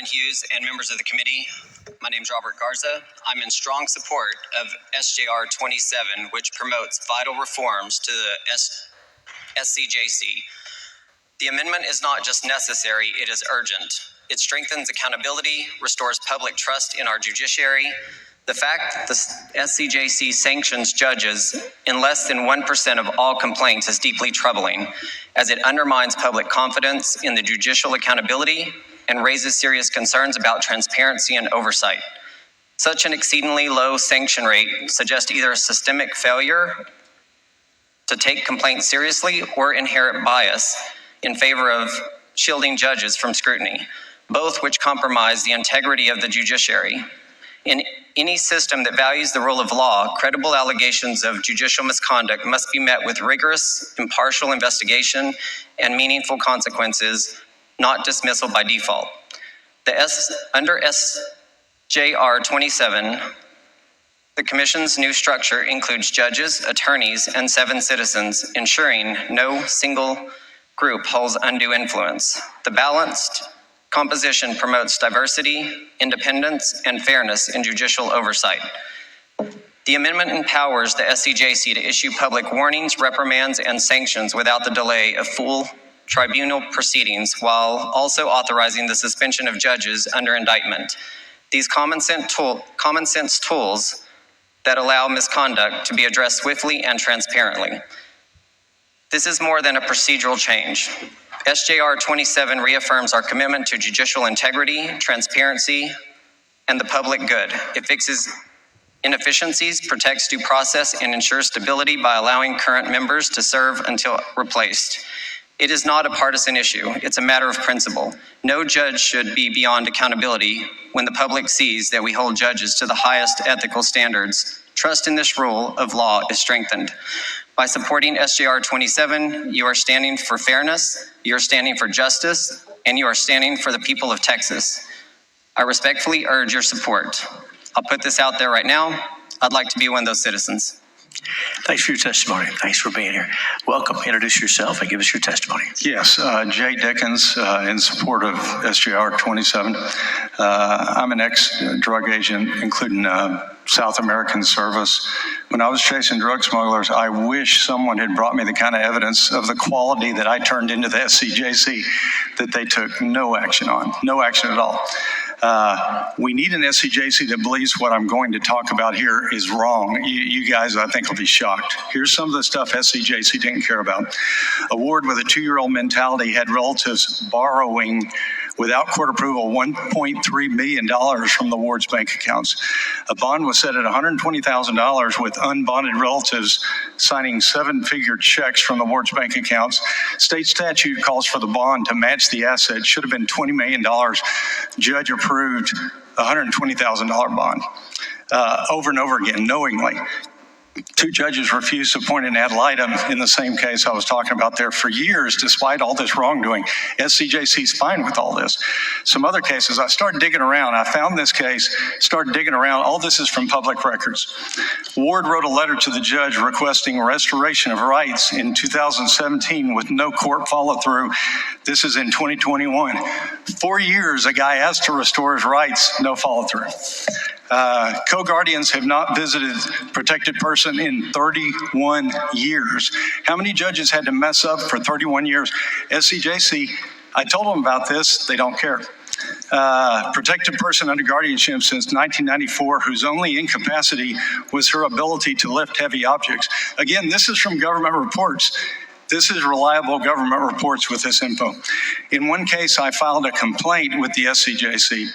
Hughes and members of the committee. My name is Robert Garza. I'm in strong support of SJR 27, which promotes vital reforms to the SCJC. The amendment is not just necessary, it is urgent. It strengthens accountability, restores public trust in our judiciary. The fact that the SCJC sanctions judges in less than 1% of all complaints is deeply troubling, as it undermines public confidence in the judicial accountability and raises serious concerns about transparency and oversight. Such an exceedingly low sanction rate suggests either a systemic failure to take complaints seriously or inherent bias in favor of shielding judges from scrutiny, both which compromise the integrity of the judiciary. In any system that values the rule of law, credible allegations of judicial misconduct must be met with rigorous, impartial investigation and meaningful consequences, not dismissal by default. Under SJR 27, the Commission's new structure includes judges, attorneys, and 7 citizens, ensuring no single group holds undue influence. The balanced composition promotes diversity, independence, and fairness in judicial oversight. The amendment empowers the SCJC to issue public warnings, reprimands, and sanctions without the delay of full tribunal proceedings, while also authorizing the suspension of judges under indictment. These common sense tools that allow misconduct to be addressed swiftly and transparently. This is more than a procedural change. SJR 27 reaffirms our commitment to judicial integrity, transparency, and the public good. It fixes inefficiencies, protects due process, and ensures stability by allowing current members to serve until replaced. It is not a partisan issue. It's a matter of principle. No judge should be beyond accountability when the public sees that we hold judges to the highest ethical standards. Trust in this rule of law is strengthened. By supporting SJR 27, you are standing for fairness, you are standing for justice, and you are standing for the people of Texas. I respectfully urge your support. I'll put this out there right now. I'd like to be one of those citizens. Thanks for your testimony. Thanks for being here. Welcome. Introduce yourself and give us your testimony. Yes, Jay Dickens, in support of SJR 27. I'm an ex-drug agent, including South American service. When I was chasing drug smugglers, I wish someone had brought me the kind of evidence of the quality that I turned into the SCJC that they took no action on, no action at all. We need an SCJC that believes what I'm going to talk about here is wrong. You guys, I think, will be shocked. Here's some of the stuff SCJC didn't care about. A ward with a 2-year-old mentality had relatives borrowing without court approval $1.3 million from the ward's bank accounts. A bond was set at $120,000 with unbonded relatives signing 7-figure checks from the ward's bank accounts. State statute calls for the bond to match the asset. Should have been $20 million. Judge approved a $120,000 bond over and over again, knowingly. 2 judges refused to appoint an ad litem in the same case I was talking about there for years, despite all this wrongdoing. SCJC's fine with all this. Some other cases, I started digging around. I found this case, started digging around. All this is from public records. Ward wrote a letter to the judge requesting restoration of rights in 2017 with no court follow-through. This is in 2021. 4 years, a guy asked to restore his rights, no follow-through. Co-guardians have not visited protected person in 31 years. How many judges had to mess up for 31 years? SCJC, I told them about this, they don't care. Protected person under guardianship since 1994, whose only incapacity was her ability to lift heavy objects. Again, this is from government reports. This is reliable government reports with this info. In one case, I filed a complaint with the SCJC.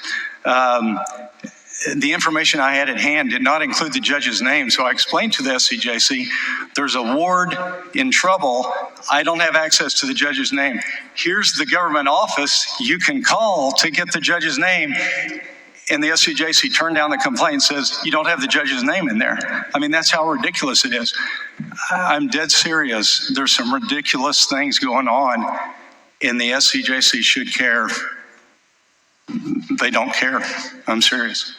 The information I had at hand did not include the judge's name, so I explained to the SCJC, there's a ward in trouble. I don't have access to the judge's name. Here's the government office you can call to get the judge's name. And the SCJC turned down the complaint and says, you don't have the judge's name in there. I mean, that's how ridiculous it is. I'm dead serious. There's some ridiculous things going on, and the SCJC should care. They don't care. I'm serious.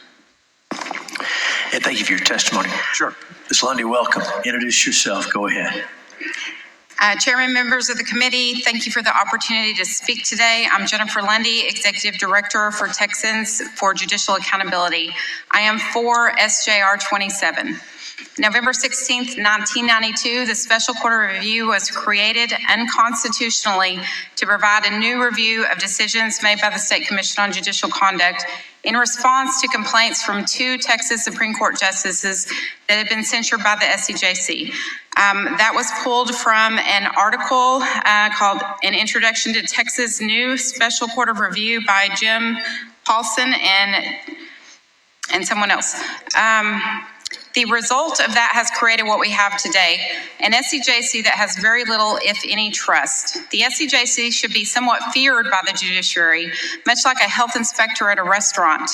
And thank you for your testimony. Sure. Ms. Lundy, welcome. Introduce yourself. Go ahead. Chairman, members of the committee, thank you for the opportunity to speak today. I'm Jennifer Lundy, Executive Director for Texans for Judicial Accountability. I am for SJR 27. November 16th, 1992, the Special Court of Review was created unconstitutionally to provide a new review of decisions made by the State Commission on Judicial Conduct in response to complaints from 2 Texas Supreme Court justices that had been censured by the SCJC. That was pulled from an article called An Introduction to Texas' New Special Court of Review by Jim Paulson and someone else. The result of that has created what we have today, an SCJC that has very little, if any, trust. The SCJC should be somewhat feared by the judiciary, much like a health inspector at a restaurant.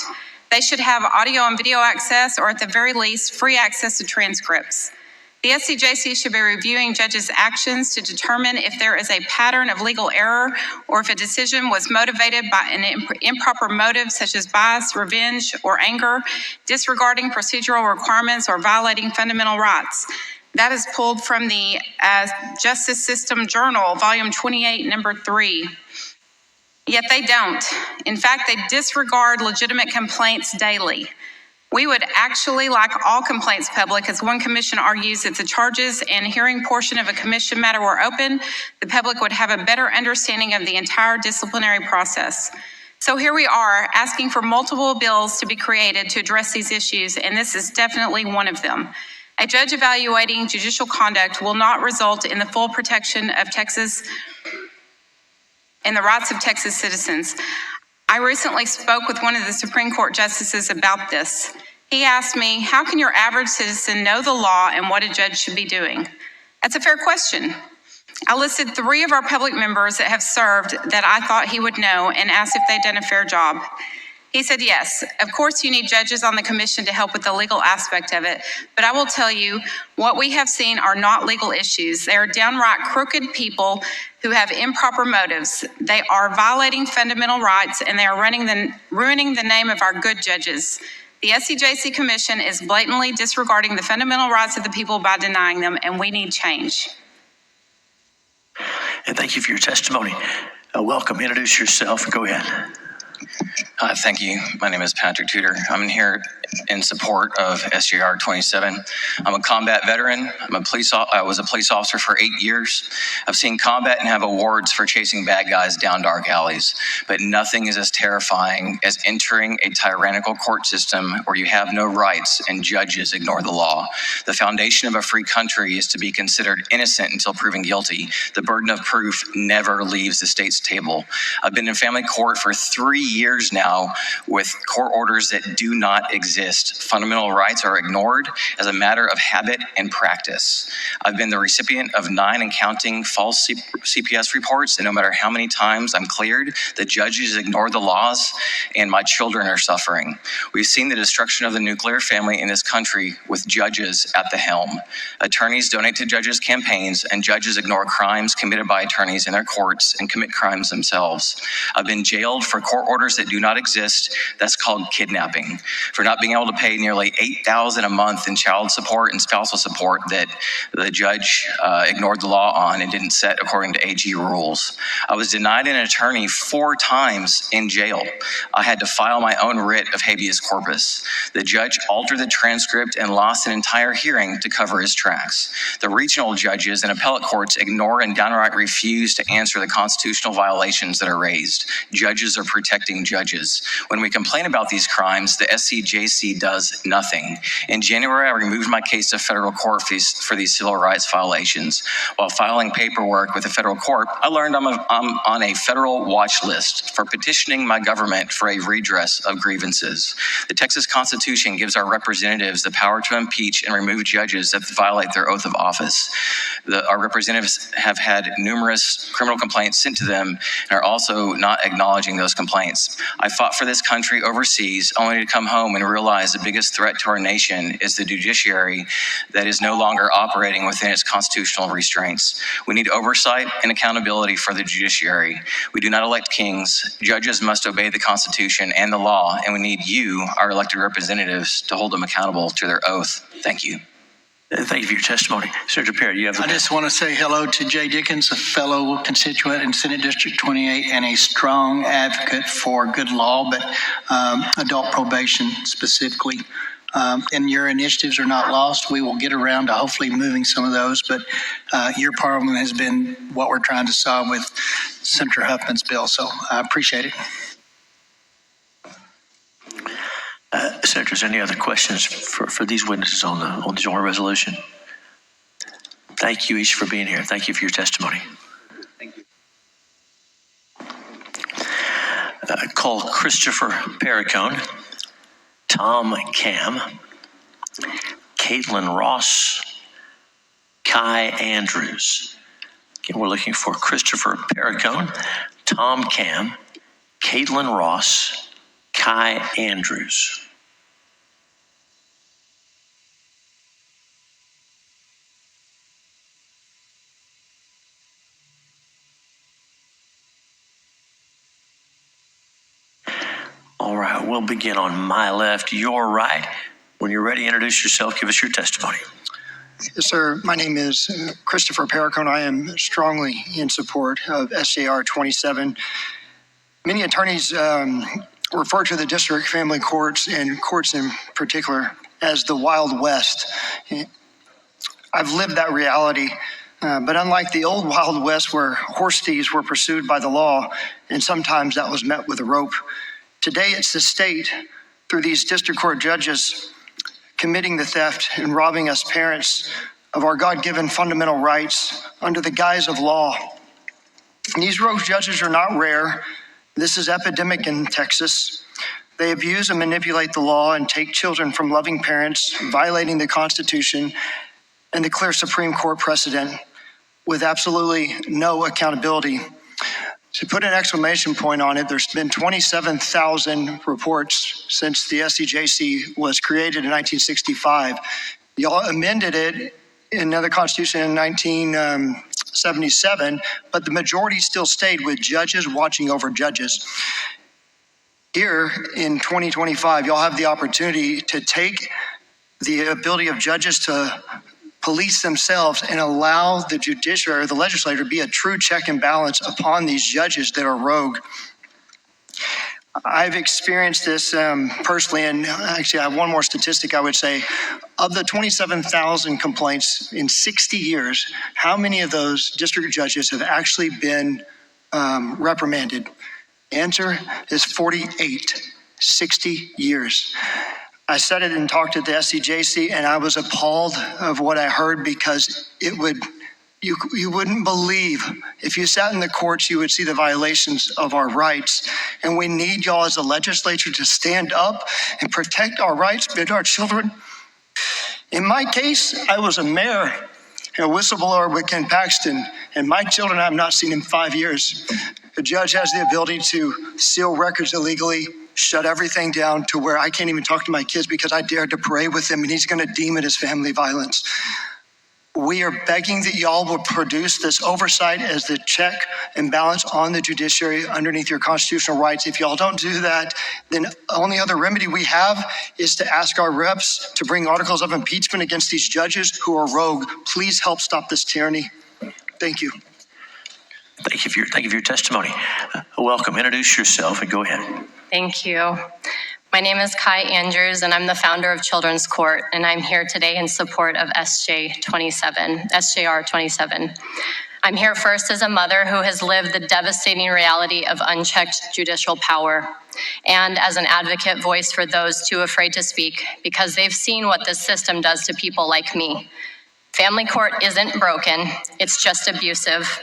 They should have audio and video access, or at the very least, free access to transcripts. The SCJC should be reviewing judges' actions to determine if there is a pattern of legal error or if a decision was motivated by an improper motive such as bias, revenge, or anger, disregarding procedural requirements, or violating fundamental rights. That is pulled from the Justice System Journal, Volume 28, Number 3. Yet they don't. In fact, they disregard legitimate complaints daily. We would actually like all complaints public, as one commission argues if the charges and hearing portion of a commission matter were open, the public would have a better understanding of the entire disciplinary process. So here we are asking for multiple bills to be created to address these issues, and this is definitely one of them. A judge evaluating judicial conduct will not result in the full protection of Texas and the rights of Texas citizens. I recently spoke with one of the Supreme Court justices about this. He asked me, how can your average citizen know the law and what a judge should be doing? That's a fair question. I listed 3 of our public members that have served that I thought he would know and asked if they'd done a fair job. He said, yes, of course you need judges on the commission to help with the legal aspect of it, but I will tell you, what we have seen are not legal issues. They are downright crooked people who have improper motives. They are violating fundamental rights, and they are ruining the name of our good judges. The SCJC Commission is blatantly disregarding the fundamental rights of the people by denying them, and we need change. And thank you for your testimony. Welcome. Introduce yourself and go ahead. Thank you. My name is Patrick Tudor. I'm here in support of SJR 27. I'm a combat veteran. I was a police officer for 8 years. I've seen combat and have awards for chasing bad guys down dark alleys. But nothing is as terrifying as entering a tyrannical court system where you have no rights and judges ignore the law. The foundation of a free country is to be considered innocent until proven guilty. The burden of proof never leaves the state's table. I've been in family court for 3 years now with court orders that do not exist. Fundamental rights are ignored as a matter of habit and practice. I've been the recipient of 9 and counting false CPS reports, and no matter how many times I'm cleared, the judges ignore the laws, and my children are suffering. We've seen the destruction of the nuclear family in this country with judges at the helm. Attorneys donate to judges' campaigns, and judges ignore crimes committed by attorneys in their courts and commit crimes themselves. I've been jailed for court orders that do not exist. That's called kidnapping. For not being able to pay nearly $8,000 a month in child support and spousal support that the judge ignored the law on and didn't set according to AG rules. I was denied an attorney 4 times in jail. I had to file my own writ of habeas corpus. The judge altered the transcript and lost an entire hearing to cover his tracks. The regional judges and appellate courts ignore and downright refuse to answer the constitutional violations that are raised. Judges are protecting judges. When we complain about these crimes, the SCJC does nothing. In January, I removed my case to federal court for these civil rights violations. While filing paperwork with the federal court, I learned I'm on a federal watch list for petitioning my government for a redress of grievances. The Texas Constitution gives our representatives the power to impeach and remove judges that violate their oath of office. Our representatives have had numerous criminal complaints sent to them and are also not acknowledging those complaints. I fought for this country overseas only to come home and realize the biggest threat to our nation is the judiciary that is no longer operating within its constitutional restraints. We need oversight and accountability for the judiciary. We do not elect kings. Judges must obey the Constitution and the law, and we need you, our elected representatives, to hold them accountable to their oath. Thank you. Thank you for your testimony. Senator Perry, you have the I just want to say hello to Jay Dickens, a fellow constituent in Senate District 28 and a strong advocate for good law, but adult probation specifically. And your initiatives are not lost. We will get around to hopefully moving some of those, but your part of them has been what we're trying to solve with Senator Huffman's bill. So I appreciate it. Senators, any other questions for these witnesses on the joint resolution? Thank you each for being here. Thank you for your testimony. Thank you. Call Christopher Perricone, Tom Cam, Caitlin Ross, Kai Andrews. Again, we're looking for Christopher Perricone, Tom Cam, Caitlin Ross, Kai Andrews. All right, we'll begin on my left, your right. When you're ready, introduce yourself, give us your testimony. Yes, sir. My name is Christopher Perricone. I am strongly in support of SJR 27. Many attorneys refer to the district family courts and courts in particular as the Wild West. I've lived that reality, but unlike the old Wild West where horse thieves were pursued by the law, and sometimes that was met with a rope, today it's the state, through these district court judges, committing the theft and robbing us parents of our God-given fundamental rights under the guise of law. And these rogue judges are not rare. This is epidemic in Texas. They abuse and manipulate the law and take children from loving parents, violating the Constitution and the clear Supreme Court precedent with absolutely no accountability. To put an exclamation point on it, there's been 27,000 reports since the SJC was created in 1965. Y'all amended it in the Constitution in 1977, but the majority still stayed with judges watching over judges. Here in 2025, y'all have the opportunity to take the ability of judges to police themselves and allow the judiciary or the legislature to be a true check and balance upon these judges that are rogue. I've experienced this personally, and actually I have one more statistic I would say. Of the 27,000 complaints in 60 years, how many of those district judges have actually been reprimanded? Answer is 48, 60 years. I said it and talked at the SCJC, and I was appalled of what I heard because you wouldn't believe. If you sat in the courts, you would see the violations of our rights. And we need y'all as a legislature to stand up and protect our rights and our children. In my case, I was a mayor, a whistleblower with Ken Paxton, and my children I have not seen in 5 years. The judge has the ability to seal records illegally, shut everything down to where I can't even talk to my kids because I dared to pray with him, and he's going to deem it as family violence. We are begging that y'all will produce this oversight as the check and balance on the judiciary underneath your constitutional rights. If y'all don't do that, then the only other remedy we have is to ask our reps to bring articles of impeachment against these judges who are rogue. Please help stop this tyranny. Thank you. Thank you for your testimony. Welcome. Introduce yourself and go ahead. Thank you. My name is Kai Andrews, and I'm the founder of Children's Court, and I'm here today in support of SJR 27. I'm here first as a mother who has lived the devastating reality of unchecked judicial power, and as an advocate voice for those too afraid to speak because they've seen what this system does to people like me. Family court isn't broken, it's just abusive.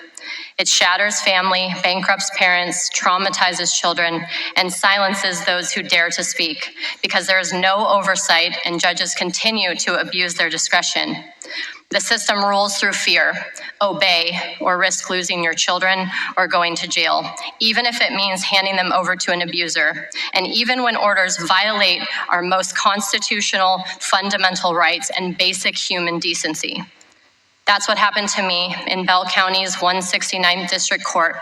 It shatters family, bankrupts parents, traumatizes children, and silences those who dare to speak because there is no oversight and judges continue to abuse their discretion. The system rules through fear, obey, or risk losing your children or going to jail, even if it means handing them over to an abuser, and even when orders violate our most constitutional, fundamental rights and basic human decency. That's what happened to me in Bell County's 169th District Court.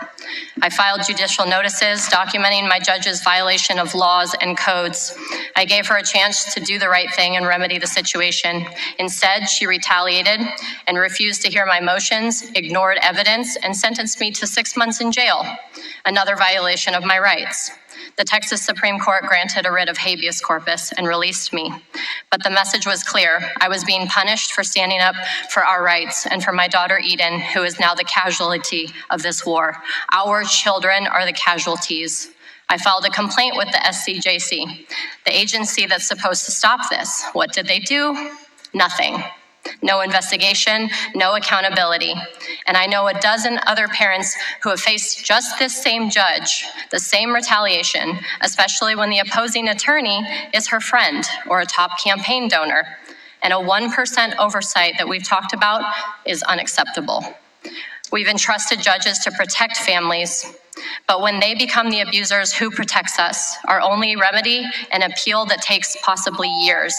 I filed judicial notices documenting my judge's violation of laws and codes. I gave her a chance to do the right thing and remedy the situation. Instead, she retaliated and refused to hear my motions, ignored evidence, and sentenced me to 6 months in jail, another violation of my rights. The Texas Supreme Court granted a writ of habeas corpus and released me. But the message was clear. I was being punished for standing up for our rights and for my daughter Eden, who is now the casualty of this war. Our children are the casualties. I filed a complaint with the SCJC, the agency that's supposed to stop this. What did they do? Nothing. No investigation, no accountability. And I know a dozen other parents who have faced just this same judge, the same retaliation, especially when the opposing attorney is her friend or a top campaign donor. And a 1% oversight that we've talked about is unacceptable. We've entrusted judges to protect families, but when they become the abusers, who protects us? Our only remedy, an appeal that takes possibly years,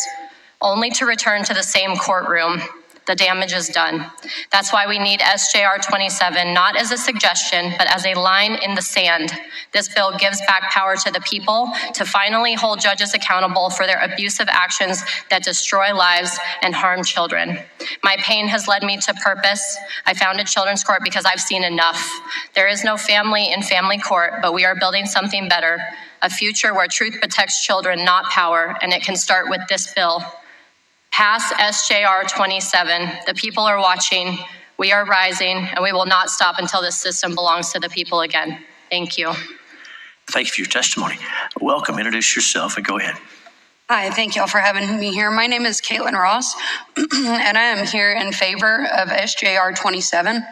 only to return to the same courtroom. The damage is done. That's why we need SJR 27, not as a suggestion, but as a line in the sand. This bill gives back power to the people to finally hold judges accountable for their abusive actions that destroy lives and harm children. My pain has led me to purpose. I founded Children's Court because I've seen enough. There is no family in family court, but we are building something better, a future where truth protects children, not power, and it can start with this bill. Pass SJR 27. The people are watching. We are rising, and we will not stop until this system belongs to the people again. Thank you. Thank you for your testimony. Welcome. Introduce yourself and go ahead. Hi, thank y'all for having me here. My name is Caitlin Ross, and I am here in favor of SJR 27.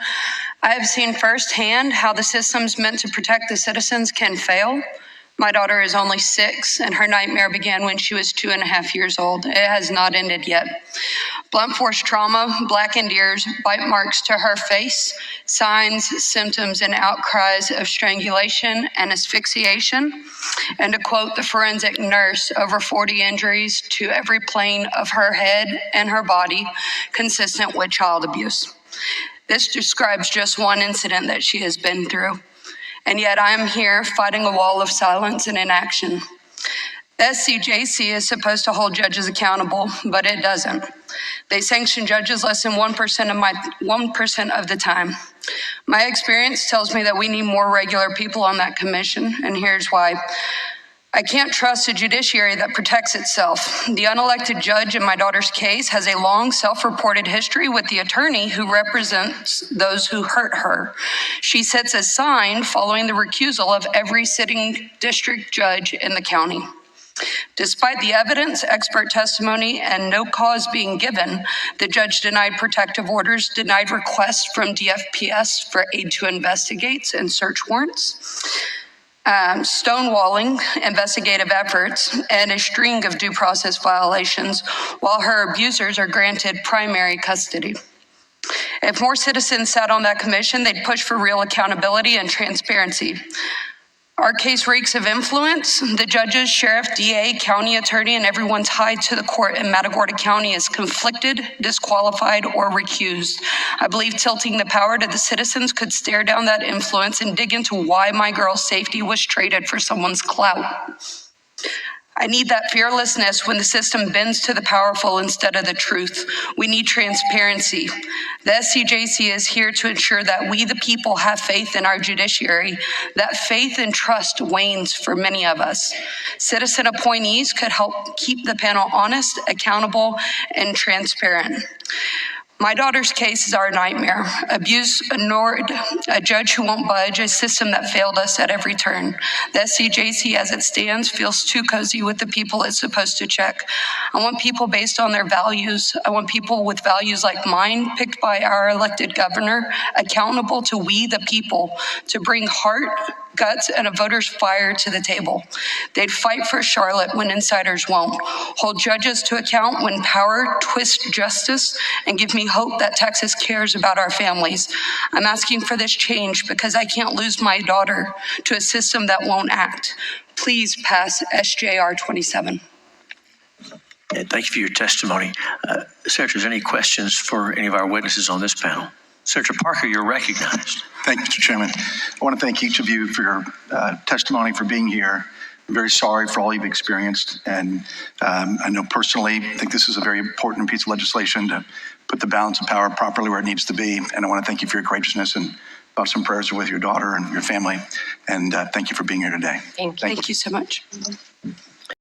I have seen firsthand how the systems meant to protect the citizens can fail. My daughter is only 6, and her nightmare began when she was 2.5 years old. It has not ended yet. Blunt force trauma, blackened ears, bite marks to her face, signs, symptoms, and outcries of strangulation and asphyxiation. And to quote the forensic nurse, over 40 injuries to every plane of her head and her body, consistent with child abuse. This describes just one incident that she has been through. And yet I am here fighting a wall of silence and inaction. The SCJC is supposed to hold judges accountable, but it doesn't. They sanction judges less than 1% of the time. My experience tells me that we need more regular people on that commission, and here's why. I can't trust a judiciary that protects itself. The unelected judge in my daughter's case has a long self-reported history with the attorney who represents those who hurt her. She sits assigned following the recusal of every sitting district judge in the county. Despite the evidence, expert testimony, and no cause being given, the judge denied protective orders, denied requests from DFPS for aid to investigates and search warrants, stonewalling investigative efforts, and a string of due process violations, while her abusers are granted primary custody. If more citizens sat on that commission, they'd push for real accountability and transparency. Our case reeks of influence. The judges, sheriff, DA, county attorney, and everyone tied to the court in Matagorda County is conflicted, disqualified, or recused. I believe tilting the power to the citizens could stare down that influence and dig into why my girl's safety was traded for someone's clout. I need that fearlessness when the system bends to the powerful instead of the truth. We need transparency. The SCJC is here to ensure that we, the people, have faith in our judiciary. That faith and trust wanes for many of us. Citizen appointees could help keep the panel honest, accountable, and transparent. My daughter's case is our nightmare. Abuse ignored, a judge who won't budge, a system that failed us at every turn. The SCJC as it stands feels too cozy with the people it's supposed to check. I want people based on their values. I want people with values like mine, picked by our elected governor, accountable to we the people, to bring heart, guts, and a voter's fire to the table. They'd fight for Charlotte when insiders won't, hold judges to account when power twists justice, and give me hope that Texas cares about our families. I'm asking for this change because I can't lose my daughter to a system that won't act. Please pass SJR 27. And thank you for your testimony. Senator, is there any questions for any of our witnesses on this panel? Senator Parker, you're recognized. Thank you, Mr. Chairman. I want to thank each of you for your testimony, for being here. very sorry for all you've experienced. And I know personally, I think this is a very important piece of legislation to put the balance of power properly where it needs to be. And I want to thank you for your courageousness, and thoughts and prayers with your daughter and your family. And thank you for being here today. Thank you. Thank you so much.